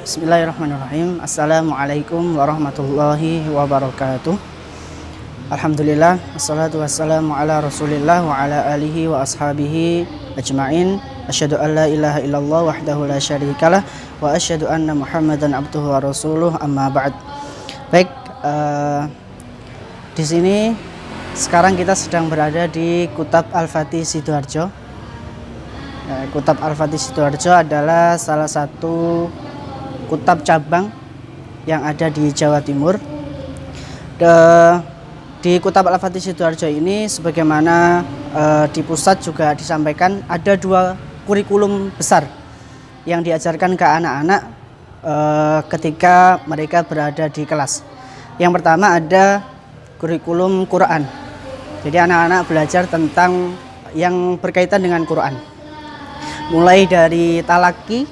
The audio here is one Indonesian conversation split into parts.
Bismillahirrahmanirrahim. Assalamualaikum warahmatullahi wabarakatuh. Alhamdulillah, wassalatu wassalamu ala rasulillah wa ala alihi wa ashabihi ajma'in. Asyhadu an la ilaha illallah wahdahu la syarikalah wa asyhadu anna muhammadan abduhu wa rasuluh, amma ba'd. Baik, di sini sekarang kita sedang berada di Kutab Al-Fatih Sidoarjo. Kutab Al-Fatih Sidoarjo adalah salah satu kutab cabang yang ada di Jawa Timur. Di Kutab Al-Fatih Sidoarjo ini, sebagaimana di pusat juga disampaikan, ada dua kurikulum besar yang diajarkan ke anak-anak ketika mereka berada di kelas. Yang pertama ada kurikulum Quran. Jadi anak-anak belajar tentang yang berkaitan dengan Quran. Mulai dari talaki,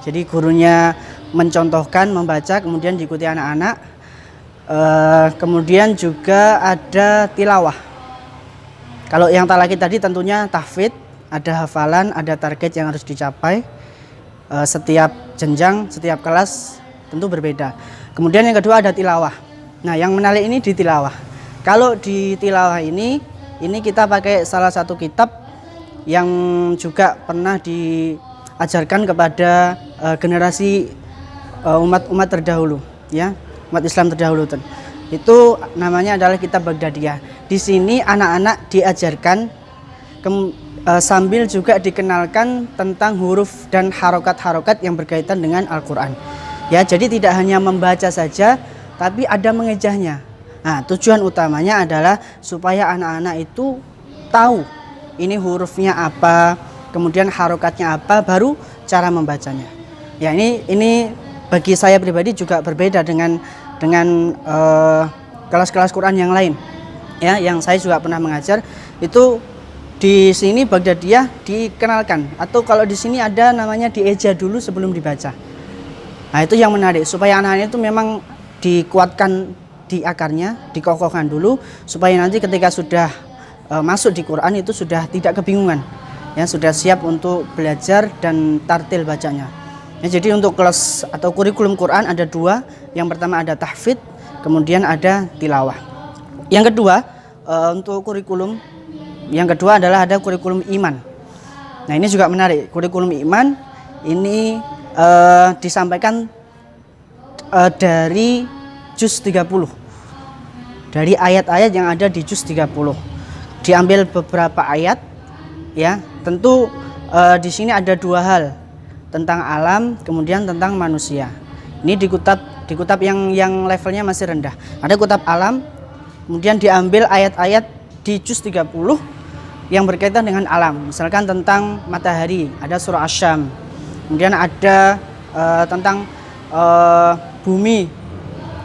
jadi gurunya mencontohkan, membaca, kemudian diikuti anak-anak. Kemudian juga ada tilawah. Kalau yang talaki tadi tentunya tahfidz, ada hafalan, ada target yang harus dicapai. Setiap jenjang, setiap kelas tentu berbeda. Kemudian yang kedua ada tilawah. Nah, yang menarik ini di tilawah. Kalau di tilawah ini kita pakai salah satu kitab yang juga pernah diajarkan kepada generasi umat terdahulu, ya, umat Islam terdahulu. Itu namanya adalah kitab Baghdadiyah. Di sini anak-anak diajarkan sambil juga dikenalkan tentang huruf dan harokat-harokat yang berkaitan dengan Al-Quran. Ya, jadi tidak hanya membaca saja, tapi ada mengejahnya. Nah, tujuan utamanya adalah supaya anak-anak itu tahu ini hurufnya apa, kemudian harokatnya apa, baru cara membacanya. Ya, ini bagi saya pribadi juga berbeda dengan kelas-kelas Quran yang lain, ya, yang saya juga pernah mengajar. Itu di sini Baghdadiyah dikenalkan, atau kalau di sini ada namanya dieja dulu sebelum dibaca. Nah, itu yang menarik, supaya anak-anak itu memang dikuatkan di akarnya, dikokohkan dulu, supaya nanti ketika sudah masuk di Quran itu sudah tidak kebingungan, ya, sudah siap untuk belajar dan tartil bacanya. Ya, jadi untuk kelas atau kurikulum Quran ada dua. Yang pertama ada tahfidz, kemudian ada tilawah. Yang kedua, untuk kurikulum yang kedua adalah ada kurikulum iman. Nah, ini juga menarik. Kurikulum iman ini disampaikan dari juz 30. Dari ayat-ayat yang ada di juz 30. Diambil beberapa ayat, ya. Tentu di sini ada dua hal, tentang alam, kemudian tentang manusia. Ini di kutab yang levelnya masih rendah. Ada kutab alam, kemudian diambil ayat-ayat di juz 30 yang berkaitan dengan alam. Misalkan tentang matahari, ada surah Asy-Syams. Kemudian ada tentang bumi.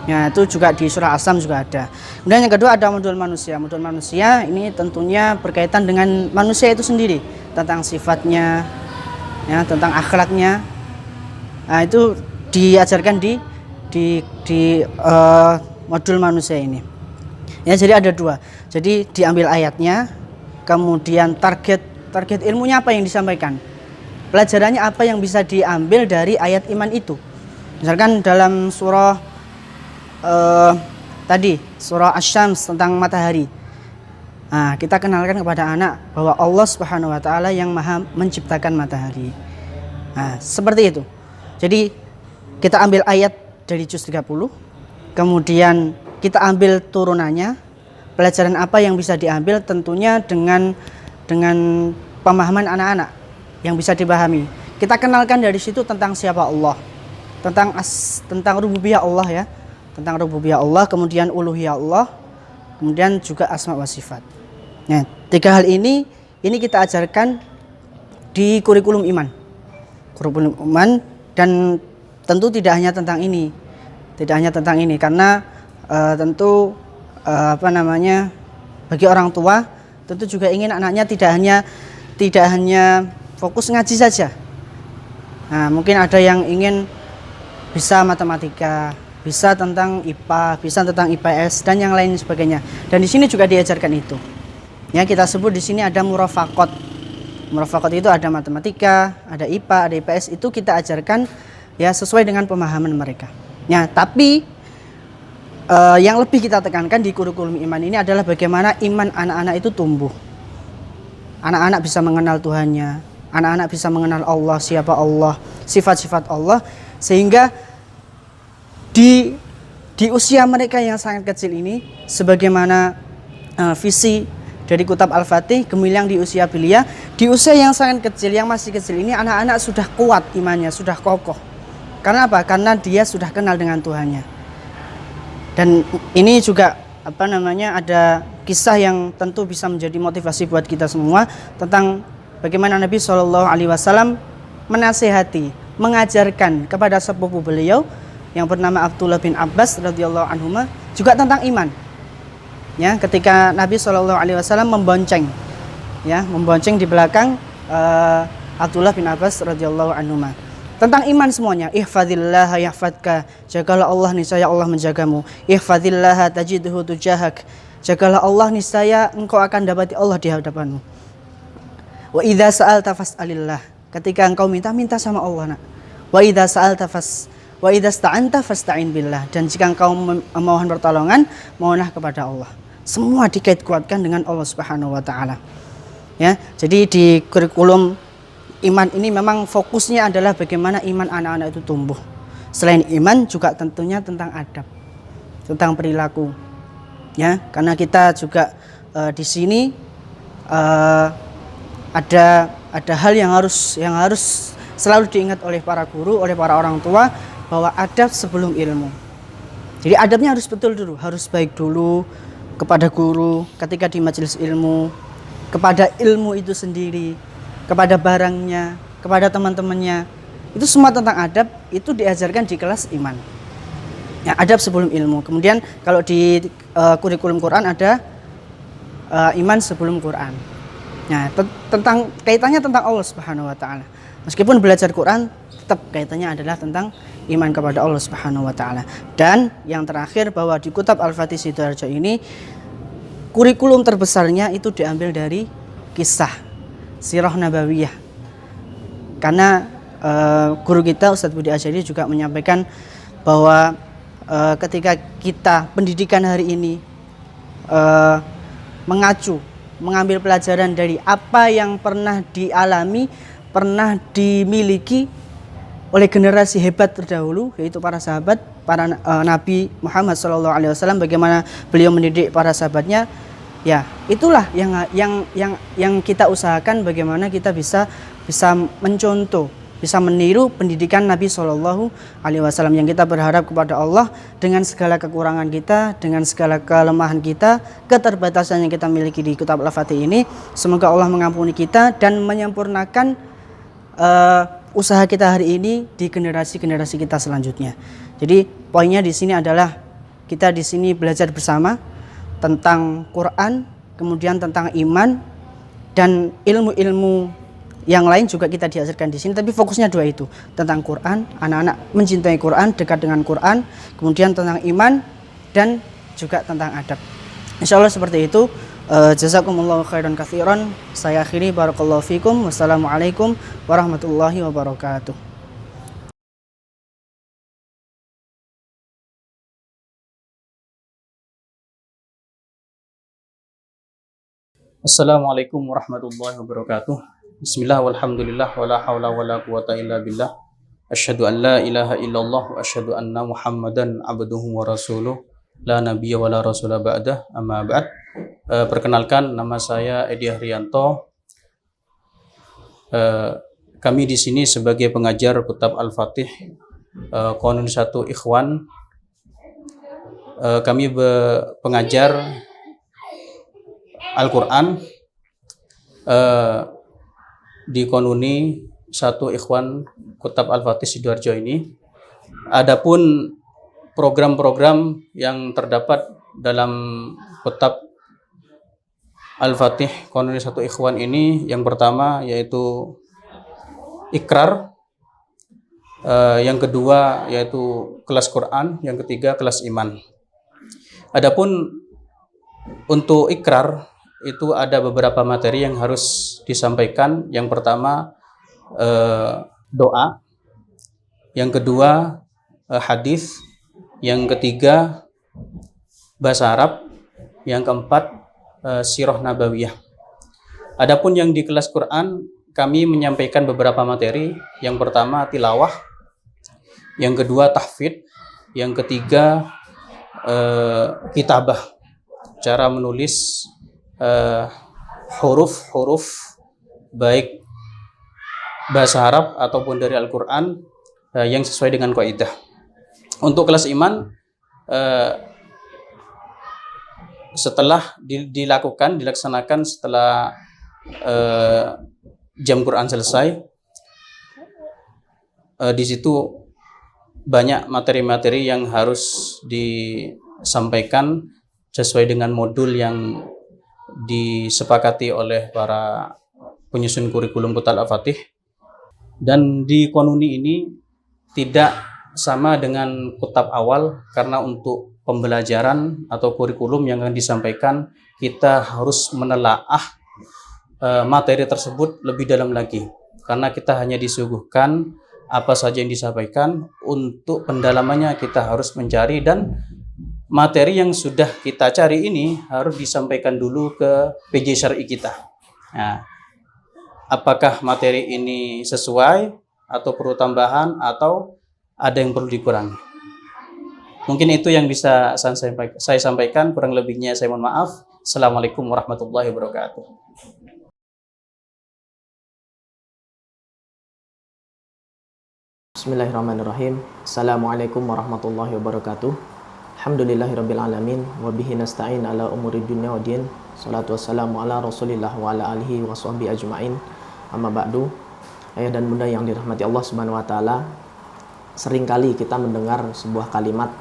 Ya, itu juga di surah As-Sam juga ada. Kemudian yang kedua ada modul manusia. Modul manusia ini tentunya berkaitan dengan manusia itu sendiri, tentang sifatnya, ya, tentang akhlaknya. Nah, itu diajarkan di modul manusia ini. Ya, jadi ada dua. Jadi diambil ayatnya, kemudian target ilmunya apa yang disampaikan, pelajarannya apa yang bisa diambil dari ayat iman itu. Misalkan dalam surah tadi surah Asy-Syams tentang matahari. Nah, kita kenalkan kepada anak bahwa Allah Subhanahu wa taala yang Maha menciptakan matahari. Nah, seperti itu. Jadi kita ambil ayat dari juz 30, kemudian kita ambil turunannya, pelajaran apa yang bisa diambil, tentunya dengan pemahaman anak-anak yang bisa dipahami. Kita kenalkan dari situ tentang siapa Allah, tentang rububiyah Allah, ya, tentang rububiyah Allah, kemudian uluhiyah Allah, kemudian juga asma wa sifat. Nah, 3 hal ini kita ajarkan di kurikulum iman. Kurikulum iman, dan tentu tidak hanya tentang ini. Tidak hanya tentang ini, karena tentu bagi orang tua tentu juga ingin anaknya tidak hanya fokus ngaji saja. Nah, mungkin ada yang ingin bisa matematika, bisa tentang IPA, bisa tentang IPS dan yang lain sebagainya. Dan di sini juga diajarkan itu. Ya, kita sebut di sini ada murafaqat. Murafaqat itu ada matematika, ada IPA, ada IPS, itu kita ajarkan ya sesuai dengan pemahaman mereka. Ya, tapi yang lebih kita tekankan di kurikulum iman ini adalah bagaimana iman anak-anak itu tumbuh. Anak-anak bisa mengenal Tuhannya, anak-anak bisa mengenal Allah, siapa Allah, sifat-sifat Allah, sehingga di usia mereka yang sangat kecil ini, sebagaimana visi dari Kitab Al-Fatih, gemilang di usia belia, di usia yang sangat kecil, yang masih kecil ini, anak-anak sudah kuat imannya, sudah kokoh. Karena apa? Karena dia sudah kenal dengan Tuhannya. Dan ini juga ada kisah yang tentu bisa menjadi motivasi buat kita semua tentang bagaimana Nabi SAW menasihati, mengajarkan kepada sepupu beliau yang bernama Abdullah bin Abbas radhiyallahu anhuma juga tentang iman. Ya, ketika Nabi SAW membonceng di belakang Abdullah bin Abbas radhiyallahu anhuma tentang iman semuanya. Ihfazillah yahfadka, jagalah Allah niscaya Allah menjagamu. Ihfazillah tajidhu tujahak, jagalah Allah niscaya engkau akan dapati Allah di hadapanmu. Wa idza sa'alta fas'alillah, ketika engkau minta sama Allah, nak. Wa idza sa'alta wa idza sta'anta fasta'in billah, dan jika engkau memohon pertolongan, mohonlah kepada Allah. Semua dikait-kuatkan dengan Allah Subhanahu wa taala. Ya, jadi di kurikulum iman ini memang fokusnya adalah bagaimana iman anak-anak itu tumbuh. Selain iman juga tentunya tentang adab, tentang perilaku. Ya, karena kita juga di sini ada hal yang harus selalu diingat oleh para guru, oleh para orang tua, bahwa adab sebelum ilmu. Jadi adabnya harus betul dulu, harus baik dulu kepada guru ketika di majelis ilmu, kepada ilmu itu sendiri, kepada barangnya, kepada teman-temannya. Itu semua tentang adab, itu diajarkan di kelas iman. Ya, adab sebelum ilmu. Kemudian kalau di kurikulum Quran ada iman sebelum Quran. Nah, tentang kaitannya tentang Allah Subhanahu wa taala. Meskipun belajar Quran, tetap kaitannya adalah tentang iman kepada Allah Subhanahu wa taala. Dan yang terakhir, bahwa di Kitab Al-Fatih Sidoarjo ini kurikulum terbesarnya itu diambil dari kisah Sirah Nabawiyah. Karena guru kita Ustadz Budi Asyari juga menyampaikan bahwa ketika kita pendidikan hari ini mengambil pelajaran dari apa yang pernah dialami, pernah dimiliki oleh generasi hebat terdahulu, yaitu para sahabat, para Nabi Muhammad SAW, bagaimana beliau mendidik para sahabatnya. Ya, itulah yang kita usahakan, bagaimana kita bisa mencontoh, bisa meniru pendidikan Nabi SAW, yang kita berharap kepada Allah dengan segala kekurangan kita, dengan segala kelemahan kita, keterbatasan yang kita miliki di Kitab Al-Fatih ini. Semoga Allah mengampuni kita dan menyempurnakan usaha kita hari ini di generasi-generasi kita selanjutnya. Jadi poinnya di sini adalah kita di sini belajar bersama tentang Quran, kemudian tentang iman, dan ilmu-ilmu yang lain juga kita diajarkan di sini. Tapi fokusnya dua itu, tentang Quran, anak-anak mencintai Quran, dekat dengan Quran, kemudian tentang iman, dan juga tentang adab. Insya Allah seperti itu. Jazakumullahu khairan katsiran. Saya akhiri, barakallahu fikum. Wassalamualaikum warahmatullahi wabarakatuh. Assalamualaikum warahmatullahi wabarakatuh. Bismillah walhamdulillah wala hawla wala quwata illa billah. Asyhadu an la ilaha illallah wa asyhadu anna Muhammadan abduhu wa rasuluh. La nabiyya wa la rasula ba'dah. Amma ba'd. Perkenalkan, nama saya Edi Haryanto. Kami di sini sebagai pengajar Kitab Al-Fatih Qanun 1 Ikhwan. Kami pengajar Al-Quran dikonuni satu ikhwan Kutab Al-Fatih Sidoarjo ini. Adapun program-program yang terdapat dalam Kutab Al-Fatih konuni satu ikhwan ini, yang pertama yaitu ikrar, yang kedua yaitu kelas Quran, yang ketiga kelas iman. Adapun untuk ikrar itu ada beberapa materi yang harus disampaikan. Yang pertama doa, yang kedua hadis, yang ketiga bahasa Arab, yang keempat sirah nabawiyah. Adapun yang di kelas Quran kami menyampaikan beberapa materi. Yang pertama tilawah, yang kedua tahfidz, yang ketiga kitabah, cara menulis huruf-huruf baik bahasa Arab ataupun dari Al-Quran yang sesuai dengan kaidah. Untuk kelas iman setelah dilaksanakan setelah jam Quran selesai, di situ banyak materi-materi yang harus disampaikan sesuai dengan modul yang disepakati oleh para penyusun kurikulum Kutab Al-Fatih. Dan di konuni ini tidak sama dengan kutab awal, karena untuk pembelajaran atau kurikulum yang akan disampaikan kita harus menelaah materi tersebut lebih dalam lagi, karena kita hanya disuguhkan apa saja yang disampaikan. Untuk pendalamannya kita harus mencari, dan materi yang sudah kita cari ini harus disampaikan dulu ke PJ Syar'i kita. Nah, apakah materi ini sesuai atau perlu tambahan atau ada yang perlu dikurangi. Mungkin itu yang bisa saya sampaikan. Kurang lebihnya saya mohon maaf. Assalamualaikum warahmatullahi wabarakatuh. Bismillahirrahmanirrahim. Assalamualaikum warahmatullahi wabarakatuh. Alhamdulillahirabbil alamin wa bihi nasta'in ala umuri dunya waddin. Shalatu wassalamu ala Rasulillah wa ala alihi wa sahbihi ajmain. Amma ba'du. Ayah dan bunda yang dirahmati Allah Subhanahu wa taala, seringkali kita mendengar sebuah kalimat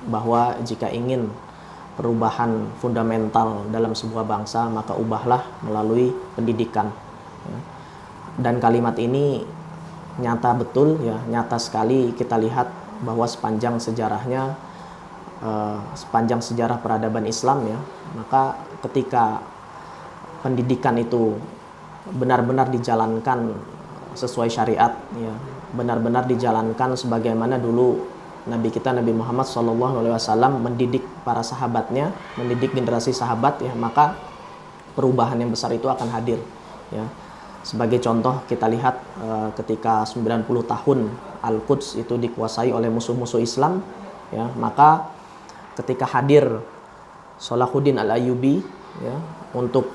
bahwa jika ingin perubahan fundamental dalam sebuah bangsa, maka ubahlah melalui pendidikan. Dan kalimat ini nyata betul, ya, nyata sekali kita lihat bahwa sepanjang sejarahnya, sepanjang sejarah peradaban Islam, ya, maka ketika pendidikan itu benar-benar dijalankan sesuai syariat, ya, benar-benar dijalankan sebagaimana dulu Nabi kita Nabi Muhammad SAW mendidik para sahabatnya, mendidik generasi sahabat, ya, maka perubahan yang besar itu akan hadir, ya. Sebagai contoh kita lihat ketika 90 tahun Al-Quds itu dikuasai oleh musuh-musuh Islam, ya, maka ketika hadir Salahuddin Al-Ayyubi, ya, untuk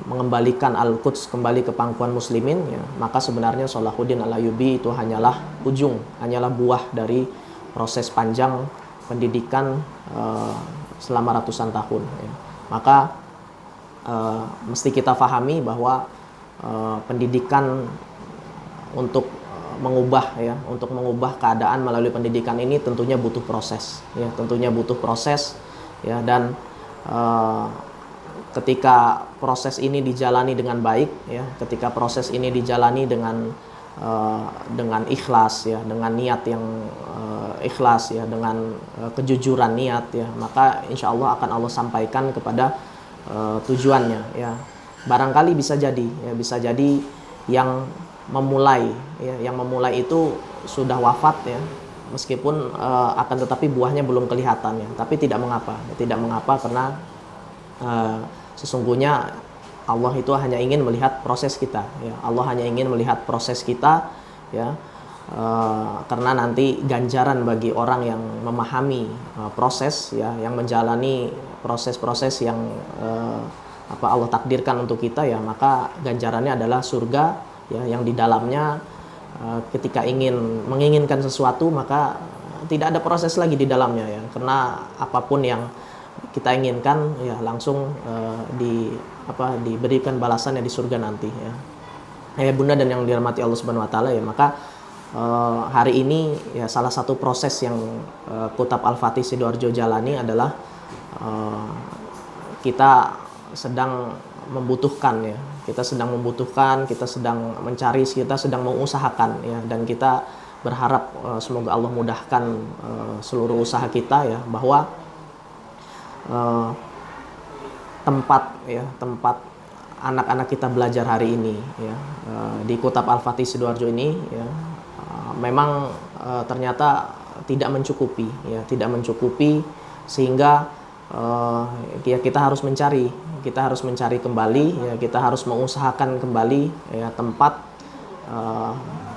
mengembalikan Al-Quds kembali ke pangkuan muslimin, ya, maka sebenarnya Salahuddin Al-Ayyubi itu hanyalah ujung, hanyalah buah dari proses panjang pendidikan selama ratusan tahun, ya. Maka mesti kita pahami bahwa pendidikan untuk mengubah, ya, untuk mengubah keadaan melalui pendidikan ini tentunya butuh proses, ya, tentunya butuh proses, ya. Dan ketika proses ini dijalani dengan baik, ya, ketika proses ini dijalani dengan ikhlas, ya, dengan niat yang ikhlas, ya, dengan kejujuran niat, ya, maka insya Allah akan Allah sampaikan kepada tujuannya, ya. Barangkali bisa jadi, ya, bisa jadi yang memulai, ya, yang memulai itu sudah wafat, ya, meskipun akan tetapi buahnya belum kelihatan, ya. Tapi tidak mengapa, tidak mengapa, karena sesungguhnya Allah itu hanya ingin melihat proses kita, ya. Allah hanya ingin melihat proses kita, ya, karena nanti ganjaran bagi orang yang memahami proses, ya, yang menjalani proses-proses yang Allah takdirkan untuk kita, ya, maka ganjarannya adalah surga, ya, yang di dalamnya ketika menginginkan sesuatu, maka tidak ada proses lagi di dalamnya, ya, karena apapun yang kita inginkan ya langsung diberikan balasannya di surga nanti ya. Ayah bunda dan yang dirahmati Allah Subhanahu wa taala ya, maka hari ini ya salah satu proses yang Kutab Al-Fatih Sidoarjo jalani adalah kita sedang membutuhkan ya. Kita sedang membutuhkan, kita sedang mencari, kita sedang mengusahakan ya, dan kita berharap semoga Allah mudahkan seluruh usaha kita ya, bahwa tempat anak-anak kita belajar hari ini ya, di Kutab Al-Fatih Sidoarjo ini ya, memang ternyata tidak mencukupi ya, tidak mencukupi, sehingga ya kita harus mencari kembali ya, kita harus mengusahakan kembali ya tempat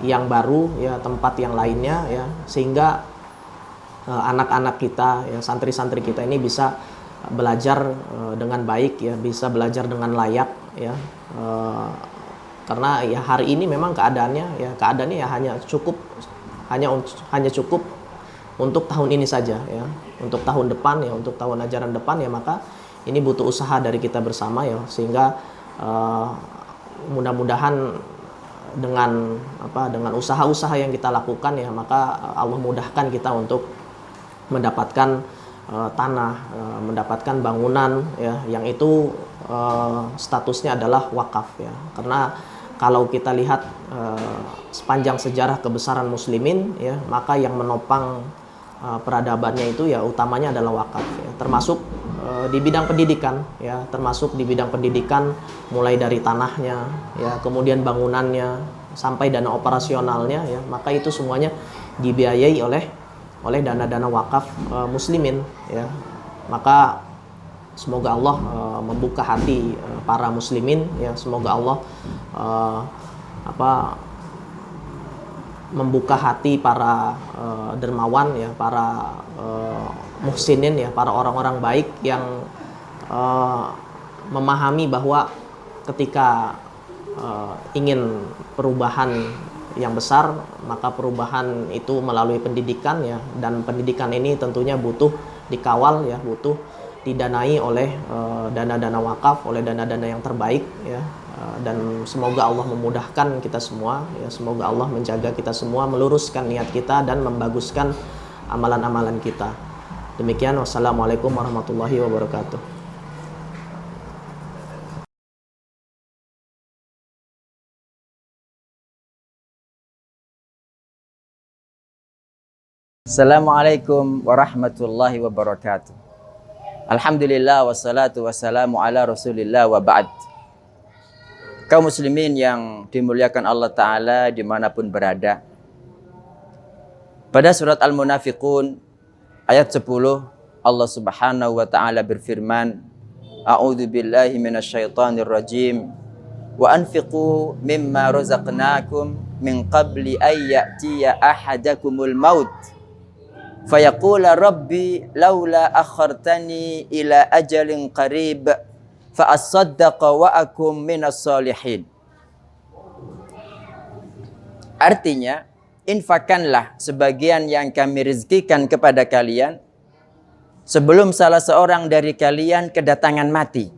yang baru ya, tempat yang lainnya ya, sehingga anak-anak kita ya, santri-santri kita ini bisa belajar dengan baik ya, bisa belajar dengan layak ya, karena ya hari ini memang keadaannya ya hanya cukup untuk tahun ini saja ya, untuk tahun depan ya, untuk tahun ajaran depan ya, maka ini butuh usaha dari kita bersama ya, sehingga mudah-mudahan dengan usaha-usaha yang kita lakukan ya, maka Allah mudahkan kita untuk mendapatkan tanah, mendapatkan bangunan ya, yang itu statusnya adalah wakaf ya. Karena kalau kita lihat sepanjang sejarah kebesaran muslimin ya, maka yang menopang peradabannya itu ya utamanya adalah wakaf ya, termasuk di bidang pendidikan ya, termasuk di bidang pendidikan mulai dari tanahnya ya, kemudian bangunannya sampai dana operasionalnya ya, maka itu semuanya dibiayai oleh dana-dana wakaf muslimin ya. Maka semoga Allah membuka hati para muslimin ya, semoga Allah membuka hati para dermawan ya, para muhsinin ya, para orang-orang baik yang memahami bahwa ketika ingin perubahan yang besar, maka perubahan itu melalui pendidikan ya, dan pendidikan ini tentunya butuh dikawal ya, butuh didanai oleh dana-dana wakaf, oleh dana-dana yang terbaik ya. Dan semoga Allah memudahkan kita semua ya, semoga Allah menjaga kita semua, meluruskan niat kita dan membaguskan amalan-amalan kita. Demikian, wassalamualaikum warahmatullahi wabarakatuh. Assalamualaikum warahmatullahi wabarakatuh. Alhamdulillah wassalatu wassalamu ala Rasulillah wa ba'd. Kaum muslimin yang dimuliakan Allah Ta'ala dimanapun berada. Pada surat Al-Munafiqun ayat 10, Allah Subhanahu wa Ta'ala berfirman, A'udzu billahi minasyaitonir rajim. Wa anfiqu mimma razaqnakum min qabli ay ya'tiya ahadakumul maut. Fayaqula rabbi laula akhartani ila ajalin qarib fa asaddaqa wa akum minas solihin. Artinya, infakkanlah sebagian yang kami rizkikan kepada kalian sebelum salah seorang dari kalian kedatangan mati.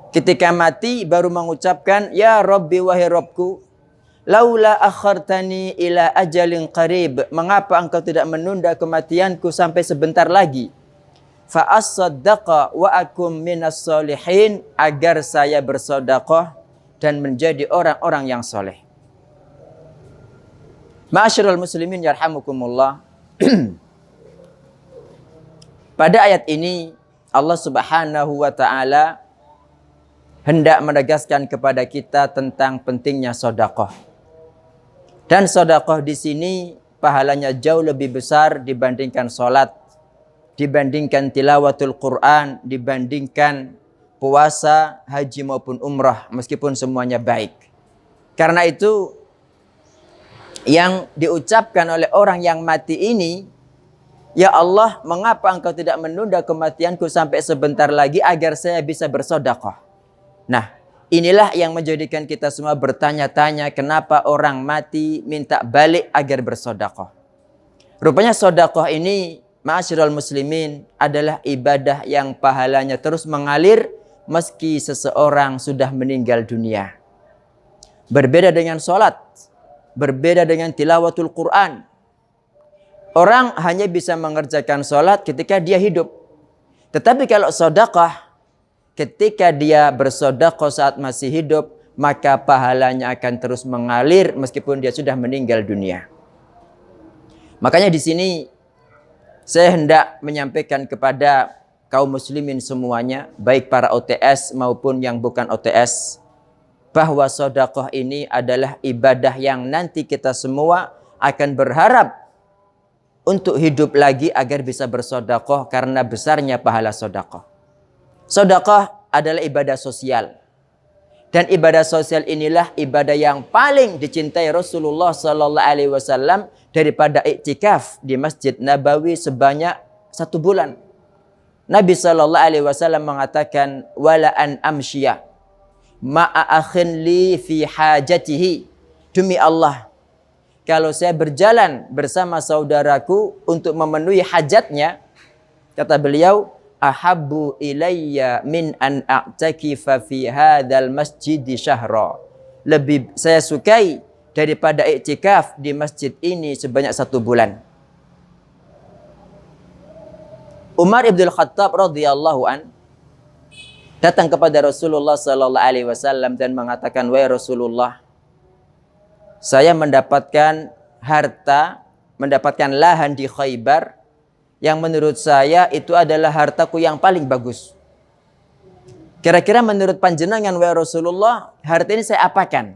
Ketika mati baru mengucapkan, ya Rabbi wahai Rabbku, laula akhartani ila ajalin qarib, mengapa engkau tidak menunda kematianku sampai sebentar lagi? Fa asaddaqa wa akum minas solihin, agar saya bersedekah dan menjadi orang-orang yang soleh. Ma'asyiral muslimin yarhamukumullah. Pada ayat ini Allah Subhanahu wa Ta'ala hendak menegaskan kepada kita tentang pentingnya sedekah. Dan sedekah di sini pahalanya jauh lebih besar dibandingkan salat, dibandingkan tilawatul Quran, dibandingkan puasa, haji maupun umrah, meskipun semuanya baik. Karena itu yang diucapkan oleh orang yang mati ini, ya Allah, mengapa engkau tidak menunda kematianku sampai sebentar lagi agar saya bisa bersedekah? Nah, inilah yang menjadikan kita semua bertanya-tanya kenapa orang mati minta balik agar bersedekah. Rupanya sedekah ini ma'asyiral muslimin, adalah ibadah yang pahalanya terus mengalir meski seseorang sudah meninggal dunia. Berbeda dengan sholat, berbeda dengan tilawatul Quran. Orang hanya bisa mengerjakan sholat ketika dia hidup. Tetapi kalau sedekah, ketika dia bersedekah saat masih hidup, maka pahalanya akan terus mengalir meskipun dia sudah meninggal dunia. Makanya di sini saya hendak menyampaikan kepada kaum muslimin semuanya, baik para OTS maupun yang bukan OTS, bahwa sedekah ini adalah ibadah yang nanti kita semua akan berharap untuk hidup lagi agar bisa bersedekah karena besarnya pahala sedekah. Sedekah adalah ibadah sosial. Dan ibadah sosial inilah ibadah yang paling dicintai Rasulullah sallallahu alaihi wasallam daripada iktikaf di Masjid Nabawi sebanyak 1 bulan. Nabi sallallahu alaihi wasallam mengatakan, wala an amsyiya ma'a akhin li fi hajatihi. Demi Allah, kalau saya berjalan bersama saudaraku untuk memenuhi hajatnya, kata beliau, ahabbu ilayya min an a'takifa fi hadzal masjid syahra. Lebih saya sukai daripada iktikaf di masjid ini sebanyak 1 bulan. Umar ibn Khattab radhiyallahu an datang kepada Rasulullah sallallahu alaihi wasallam dan mengatakan, wahai Rasulullah, saya mendapatkan harta, mendapatkan lahan di Khaybar yang menurut saya itu adalah hartaku yang paling bagus. Kira-kira menurut panjenengan wahai Rasulullah, harta ini saya apakan?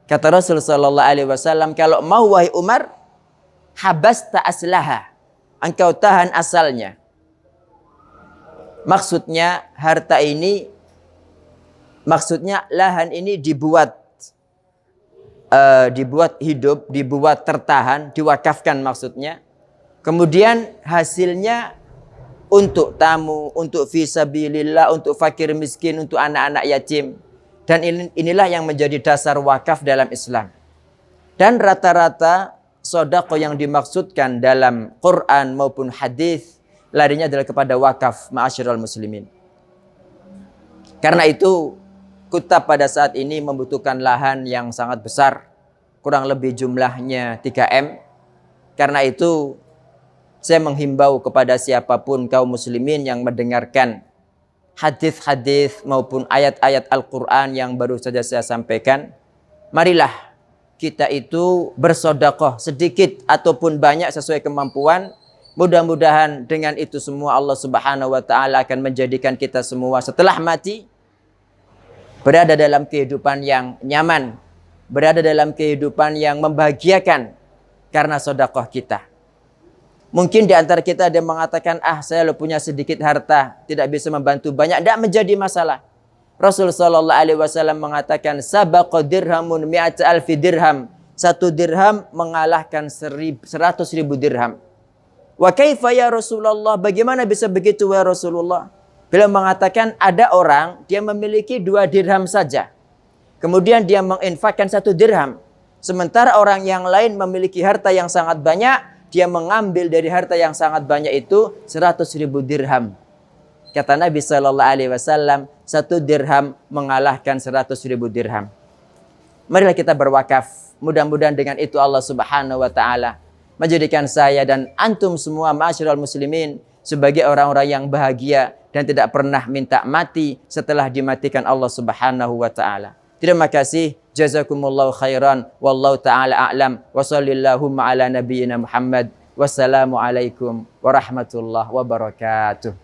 Kata Rasul sallallahu alaihi wasallam, kalau mau wahai Umar, habasta aslaha, engkau tahan asalnya. Maksudnya harta ini, maksudnya lahan ini dibuat hidup, dibuat tertahan, diwakafkan maksudnya. Kemudian hasilnya untuk tamu, untuk fisabilillah, untuk fakir miskin, untuk anak-anak yatim. Dan inilah yang menjadi dasar wakaf dalam Islam. Dan rata-rata sedekah yang dimaksudkan dalam Quran maupun hadis larinya adalah kepada wakaf, ma'asyiral muslimin. Karena itu Kutab pada saat ini membutuhkan lahan yang sangat besar, kurang lebih jumlahnya 3M. Karena itu saya menghimbau kepada siapapun kaum muslimin yang mendengarkan hadis-hadis maupun ayat-ayat Al-Quran yang baru saja saya sampaikan, marilah kita itu bersedekah sedikit ataupun banyak sesuai kemampuan. Mudah-mudahan dengan itu semua Allah Subhanahu wa taala akan menjadikan kita semua setelah mati berada dalam kehidupan yang nyaman, berada dalam kehidupan yang membahagiakan karena sedekah kita. Mungkin di antara kita ada yang mengatakan, saya punya sedikit harta, tidak bisa membantu banyak, tidak menjadi masalah. Rasul sallallahu alaihi wasallam mengatakan, sabaqa dirhamun mi'ata alfi dirham. 1 dirham mengalahkan 100.000 dirham. Wa kaifa ya Rasulullah? Bagaimana bisa begitu ya Rasulullah? Beliau mengatakan ada orang dia memiliki 2 dirham saja. Kemudian dia menginfakkan 1 dirham. Sementara orang yang lain memiliki harta yang sangat banyak, dia mengambil dari harta yang sangat banyak itu 100.000 dirham. Kata Nabi sallallahu alaihi wasallam, 1 dirham mengalahkan 100.000 dirham. Marilah kita berwakaf. Mudah-mudahan dengan itu Allah Subhanahu wa taala menjadikan saya dan antum semua ma'asyiral muslimin sebagai orang-orang yang bahagia dan tidak pernah minta mati setelah dimatikan Allah Subhanahu wa taala. Terima kasih. Jazakumullahu khairan. Wallahu taala a'lam. Wa sallallahu ala nabiyyina Muhammad. Wassalamu alaikum warahmatullahi wabarakatuh.